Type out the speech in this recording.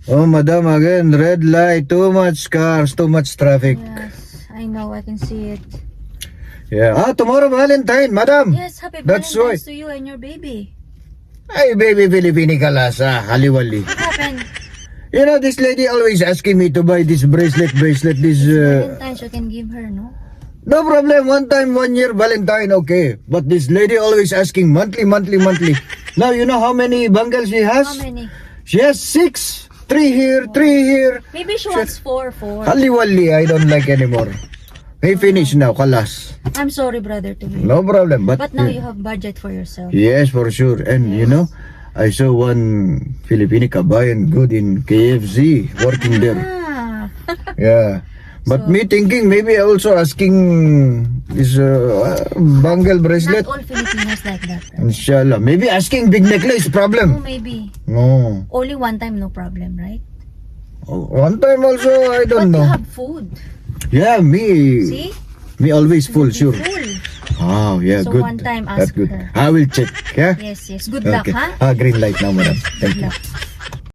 Oh, madam, again, red light, too much cars, too much traffic. Yes, I know, I can see it. Yeah. Ah, tomorrow Valentine, madam. Yes, happy That's Valentine's why. to you and your baby. Ay, baby Filipini kalasa, haliwali. What happened? You know, this lady always asking me to buy this bracelet, this... Valentine's you can give her, no? No problem, one time, 1 year Valentine, okay. But this lady always asking monthly. Now, you know how many bangles she has? How many? She has 6. 3 here, 3 here. Maybe she wants four. Haliwali, I don't like anymore. May finish now, kalas. I'm sorry, brother, to you. No problem, But now you have budget for yourself. Yes, for sure. And you know, I saw one Filipino kabayan good in KFC working there. Ah. Yeah. But So- me thinking maybe also asking this bangle bracelet. Not all Filipinos like that. Inshallah. Maybe asking big necklace Oh, problem. maybe. No. Only one time, no problem, right? One time also I But don't you know. have food. Yeah, See? me always full, sure. Full. Oh, yeah, So good. one time That's ask good. her. I will check. Yeah. Yes. Good luck, Okay. ha? Green light now, madam. Thank Good you. luck.